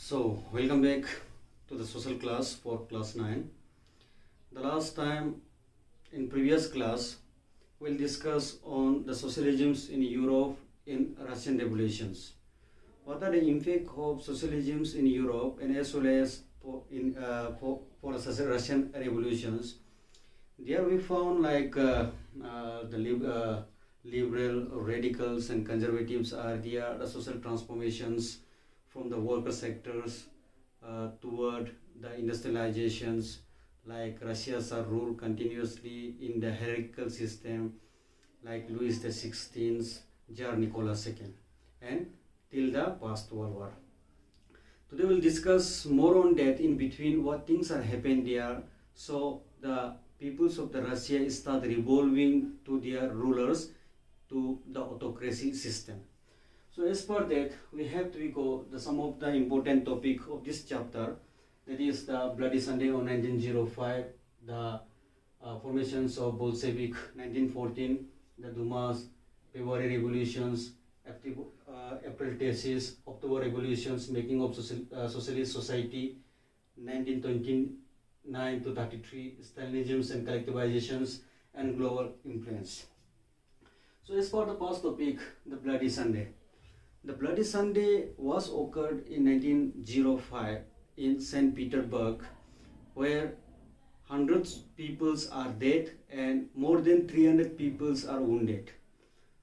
So, welcome back to the social class for class 9. The last time in previous class, we'll discuss on the socialisms in Europe in Russian revolutions. What are the impact of socialisms in Europe and as well as for the Russian revolutions? There we found liberal radicals and conservatives are there, the social transformations from the worker sectors toward the industrializations, like Russia's rule continuously in the hierarchical system, like Louis XVI, Tsar Nicholas II, and till the past World War. Today we'll discuss more on that in between what things are happening there. So the peoples of the Russia start revolving to their rulers to the autocracy system. So as per that, we have to go some of the important topic of this chapter. That is the Bloody Sunday of 1905, the formations of Bolshevik 1914, the Dumas, February revolutions, April thesis, October revolutions, making of socialist society 1929 to 33, Stalinisms and collectivizations, and global influence. So as for the first topic, the Bloody Sunday. The Bloody Sunday was occurred in 1905 in St. Petersburg, where hundreds of people are dead and more than 300 people are wounded.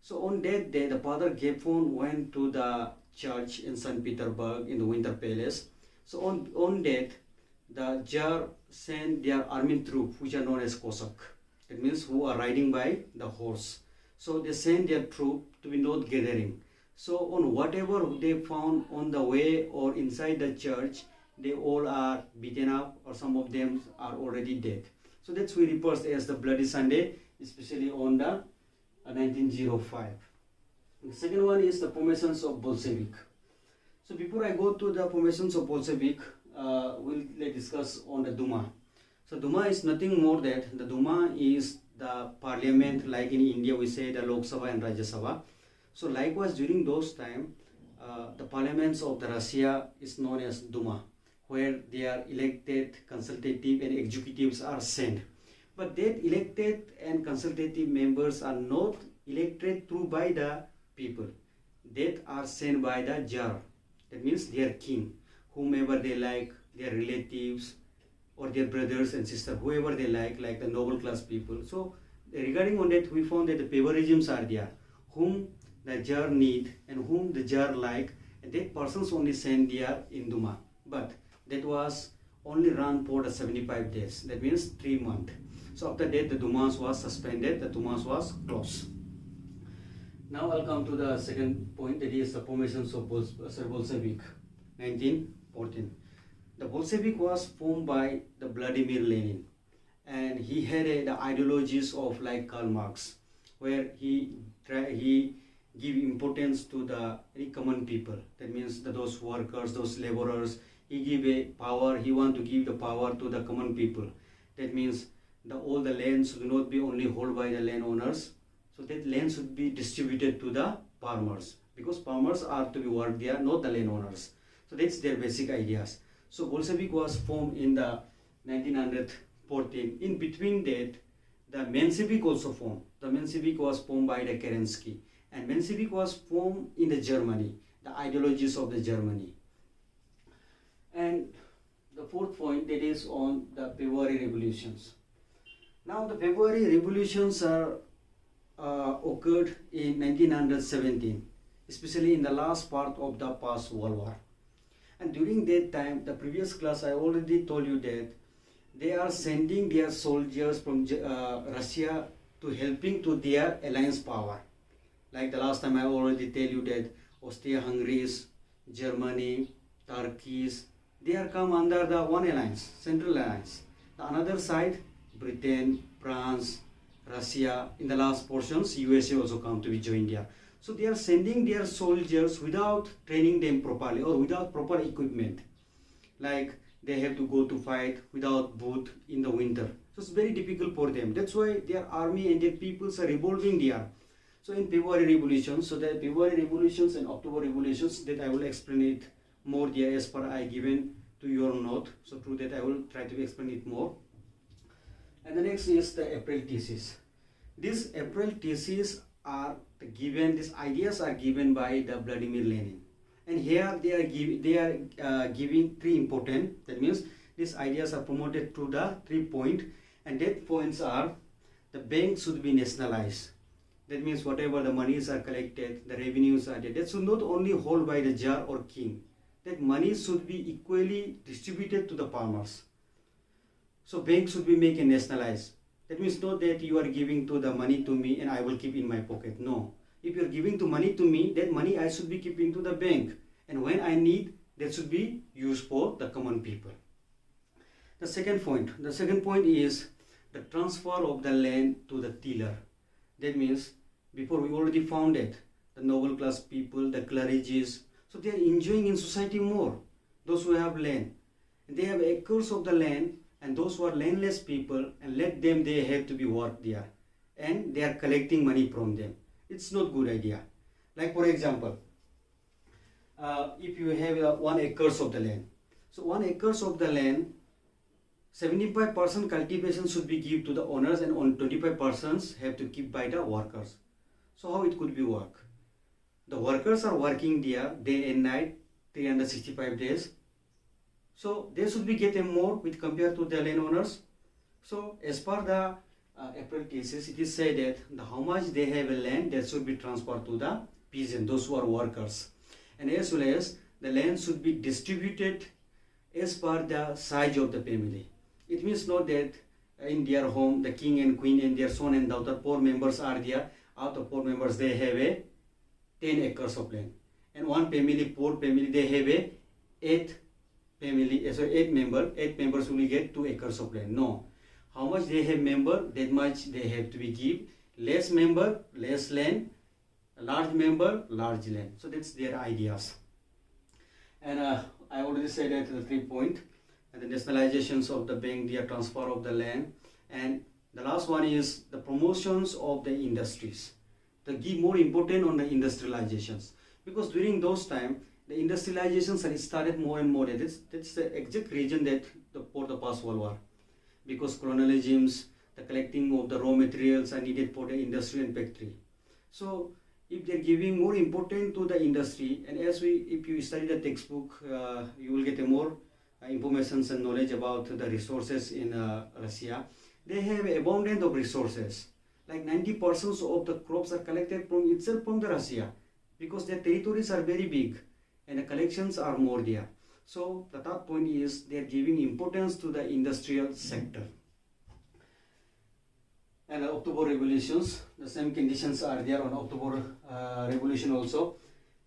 So on that day, the Father Gapon went to the church in St. Petersburg in the Winter Palace. So on that, the Tsar sent their army troops, which are known as Cossack. That means who are riding by the horse. So they sent their troop to be not gathering. So on whatever they found on the way or inside the church, they all are beaten up, or some of them are already dead. So that's we refer as the Bloody Sunday, especially on the 1905. The second one is the formations of Bolshevik. So before I go to the formations of Bolshevik, we'll discuss on the Duma. So Duma is nothing more than the Duma is the parliament, like in India we say the Lok Sabha and Rajya Sabha. So likewise during those time, the parliaments of the Russia is known as Duma, where they are elected, consultative and executives are sent. But that elected and consultative members are not elected through by the people. That are sent by the Tsar. That means their king, whomever they like, their relatives or their brothers and sisters, whoever they like the noble class people. So regarding on that, we found that the favoritisms are there, whom the Tsar need and whom the Tsar like, and that persons only sent there in Duma. But that was only run for the 75 days. That means 3 months. So after that, the Dumas was suspended, the Dumas was closed. Now I'll come to the second point, that is the formations of Bolshevik, 1914. The Bolshevik was formed by the Vladimir Lenin, and he had the ideologies of like Karl Marx, where he give importance to the common people. That means that those workers, those laborers, he give a power, he want to give the power to the common people. That means all the land should not be only held by the landowners. So that land should be distributed to the farmers, because farmers are to be worked there, not the landowners. So that's their basic ideas. So Bolshevik was formed in the 1914. In between that, the Menshevik also formed. The Menshevik was formed by the Kerensky. And Menshevik was formed in the Germany, the ideologies of the Germany. And the fourth point, that is on the February revolutions. Now the February revolutions are occurred in 1917, especially in the last part of the past World War. And during that time, the previous class I already told you that they are sending their soldiers from Russia to helping to their alliance power. Like the last time I already tell you that Austria-Hungary, Germany, Turkey, they are come under the one alliance, Central Alliance. The another side, Britain, France, Russia, in the last portions, USA also come to be joined there. So they are sending their soldiers without training them properly or without proper equipment. Like they have to go to fight without boot in the winter. So it's very difficult for them. That's why their army and their peoples are revolving there. So in February revolutions, so the February revolutions and October revolutions, that I will explain it more there as per I given to your note. So through that I will try to explain it more. And the next is the April thesis. These April theses are given, these ideas are given by the Vladimir Lenin. And here they are giving three important, that means these ideas are promoted to the 3 points, and that points are: the bank should be nationalized. That means whatever the monies are collected, the revenues are there, that should not only hold by the Tsar or king. That money should be equally distributed to the farmers. So bank should be made nationalized. That means not that you are giving to the money to me and I will keep in my pocket. No. If you are giving to money to me, that money I should be keeping to the bank. And when I need, that should be used for the common people. The second point is the transfer of the land to the tiller. That means before we already found it, the noble class people, the clergies, so they are enjoying in society more. Those who have land, they have acres of the land, and those who are landless people, and let them, they have to be work there, and they are collecting money from them. It's not good idea. Like for example, if you have 1 acres of the land, so 1 acres of the land, 75% cultivation should be given to the owners, and on 25% have to keep by the workers. So how it could be work? The workers are working there day and night, 365 days. So they should be getting more with compared to the landowners. So as per the April thesis, it is said that how much they have a land, that should be transferred to the peasant, those who are workers. And as well as the land should be distributed as per the size of the family. It means not that in their home, the king and queen and their son and daughter, 4 members are there. Out of 4 members, they have a 10 acres of land. And one family, poor family, they have a 8 members will get 2 acres of land. No. How much they have member, that much they have to be give. Less member, less land. Large member, large land. So that's their ideas. And I already said that the 3 points. And the nationalizations of the bank, their transfer of the land. And the last one is the promotions of the industries. To give more important on the industrializations. Because during those time, the industrializations are started more and more. That's the exact reason that for the past World War. Because colonialisms, the collecting of the raw materials are needed for the industry and factory. So if they're giving more important to the industry, and if you study the textbook, you will get a more information and knowledge about the resources in Russia. They have abundance of resources. Like 90% of the crops are collected from the Russia, because their territories are very big and the collections are more there. So the third point is they are giving importance to the industrial sector. And October revolutions, the same conditions are there on October revolution also,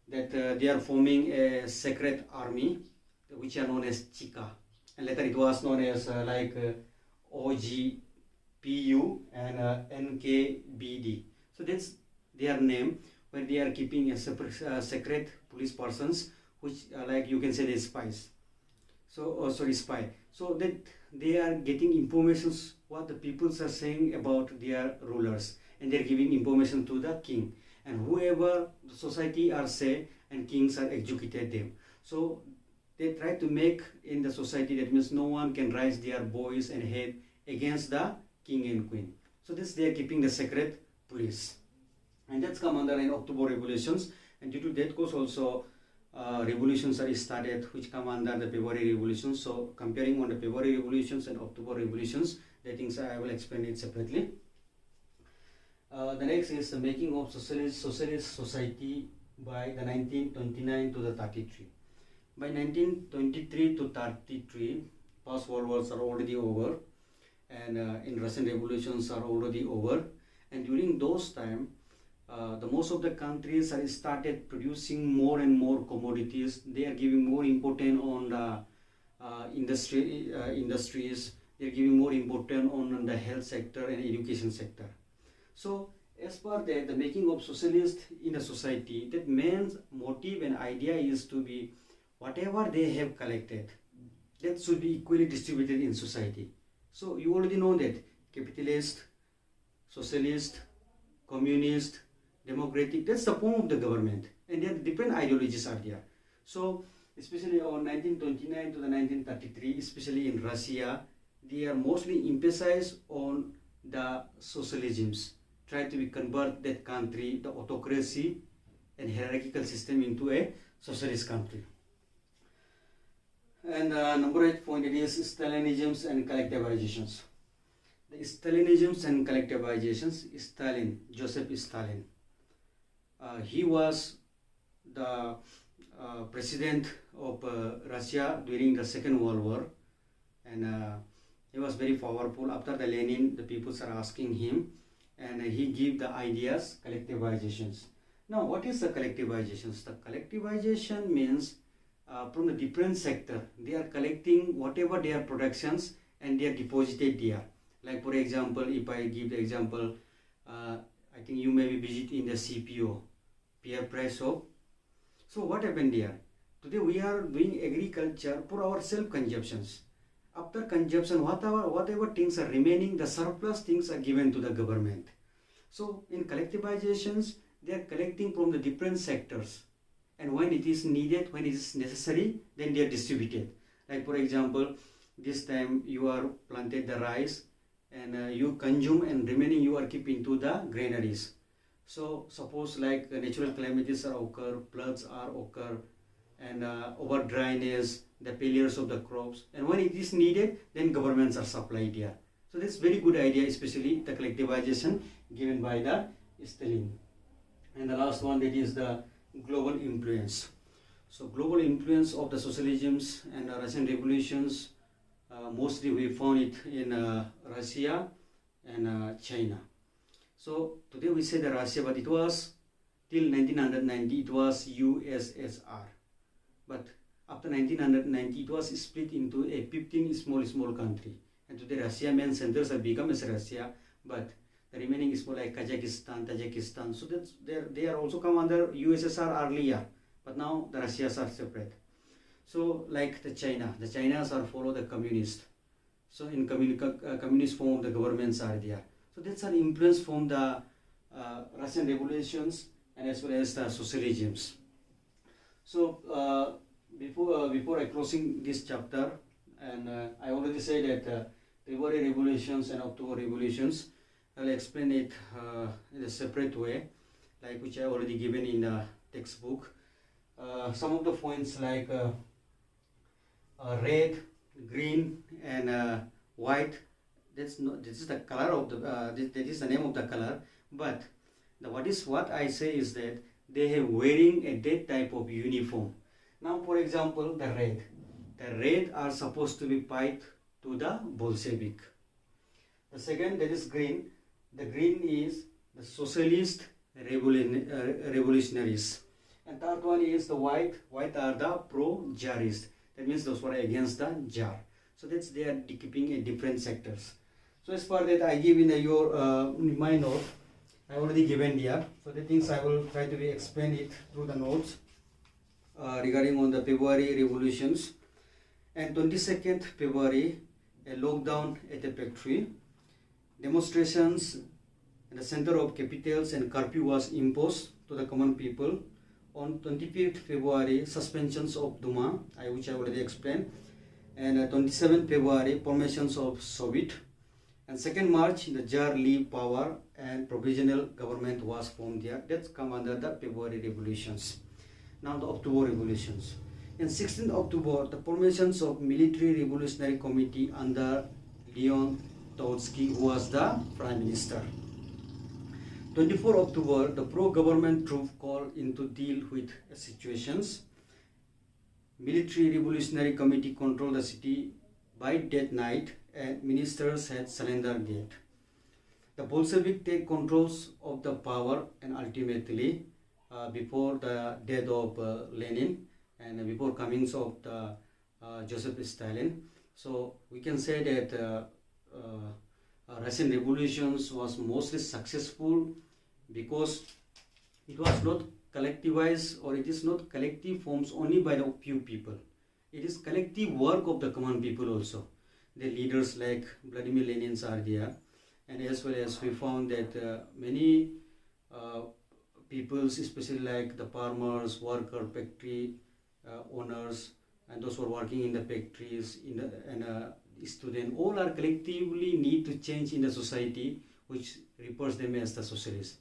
that they are forming a secret army, which are known as Chika, and later it was known as OGPU and NKVD. So that's their name, where they are keeping a secret police persons, which like you can say they spies. So spy. So that they are getting informations what the peoples are saying about their rulers, and they are giving information to the king, and whoever the society are say, and kings are executed them. So they try to make in the society, that means no one can raise their voice and head against the king and queen. So this they are keeping the secret police. And that's come under in October revolutions, and due to that cause also revolutions are started, which come under the February revolutions. So comparing on the February revolutions and October revolutions, the things I will explain it separately. The next is the making of socialist society by the 1929 to the 33. By 1923 to 33, past world wars are already over, and in Russian revolutions are already over. And during those time, the most of the countries are started producing more and more commodities. They are giving more importance on the industries. They are giving more importance on the health sector and education sector. So as per that, the making of socialist in a society, that man's motive and idea is to be whatever they have collected, that should be equally distributed in society. So you already know that capitalist, socialist, communist, democratic, that's the form of the government, and there different ideologies are there. So especially on 1929 to the 1933, especially in Russia, they are mostly emphasized on the socialisms, try to be convert that country, the autocracy and hierarchical system into a socialist country. And number 8 point, it is Stalinisms and collectivizations. The Stalinisms and collectivizations, Stalin, Joseph Stalin, he was the president of Russia during the Second World War, and he was very powerful. After the Lenin, the people are asking him, and he gave the ideas collectivizations. Now, what is the collectivizations? The collectivization means from the different sector, they are collecting whatever their productions and they are deposited there. Like for example, if I give the example, I think you may be visiting the CPO, Peer Price Shop. So what happened there? Today we are doing agriculture for our self-consumptions. After consumption, whatever things are remaining, the surplus things are given to the government. So in collectivizations, they are collecting from the different sectors. And when it is needed, when it is necessary, then they are distributed. Like for example, this time you are planted the rice and you consume, and remaining you are keep into the granaries. So suppose like natural calamities are occur, floods are occur, and over dryness, the failures of the crops, and when it is needed, then governments are supplied here. So that's very good idea, especially the collectivization given by the Stalin. And the last one, that is the global influence. So global influence of the socialisms and Russian revolutions, mostly we found it in Russia and China. So today we say the Russia, but it was till 1990 it was USSR. But after 1990 it was split into a 15 small country. And today Russia main centers have become as Russia, but the remaining is more like Kazakhstan, Tajikistan. So that's they are also come under USSR earlier, but now the Russias are separate. So like the Chinas are follow the communist. So in communist form the governments are there. So that's an influence from the Russian revolutions and as well as the socialisms. So before I closing this chapter, and I already said that February revolutions and October revolutions, I'll explain it in a separate way, like which I already given in the textbook. Some of the points like red, green, and white. This is the color of the. That is the name of the color. But what I say is that they have wearing a that type of uniform. Now, for example, the red are supposed to be fight to the Bolshevik. The second, that is green. The green is the socialist revolutionaries. And third one is the white. White are the pro-Tsarists. That means those who are against the Tsar. So that's they are keeping a different sectors. So as far that I give in my note, I already given here. So the things I will try to explain it through the notes regarding on the February revolutions. And 22nd February, a lockdown at a factory. Demonstrations in the center of capitals and curfew was imposed to the common people. On 25th February, suspensions of Duma, which I already explained. And 27th February, formations of Soviet. And 2nd March, the Tsar leave power and provisional government was formed there. That's come under the February revolutions. Now the October revolutions. In 16th October, the formations of Military Revolutionary Committee under Leon Trotsky, who was the Prime Minister. 24 October, the pro-government troop called in to deal with situations. Military Revolutionary Committee controlled the city by that night and ministers had surrendered yet. The Bolshevik take controls of the power and ultimately before the death of Lenin and before comings of the Joseph Stalin. So we can say that Russian revolutions was mostly successful because it was not collectivized, or it is not collective forms only by the few people. It is collective work of the common people also. The leaders like Vladimir Lenin are there, and as well as we found that many peoples, especially like the farmers, worker, factory owners, and those who are working in the factories, and students, all are collectively need to change in the society, which refers them as the socialists.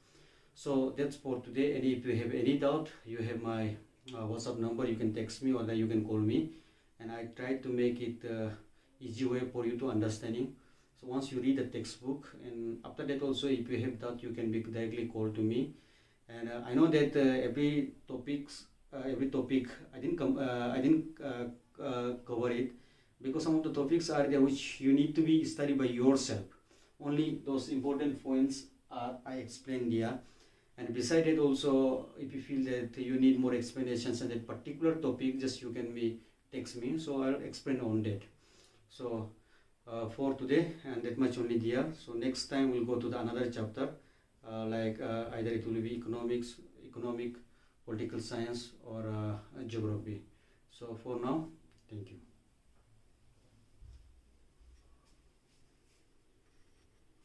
So that's for today. And if you have any doubt, you have my WhatsApp number. You can text me, or then you can call me, and I try to make it easy way for you to understanding. So once you read the textbook, and after that also, if you have doubt, you can be directly call to me. And I know that every topic I didn't cover it, because some of the topics are there which you need to be studied by yourself. Only those important points I explained here. And beside it also, if you feel that you need more explanations on that particular topic, just you can text me, so I'll explain on that. So for today, and that much only there. So next time we'll go to the another chapter, either it will be economic, political science, or geography. So for now,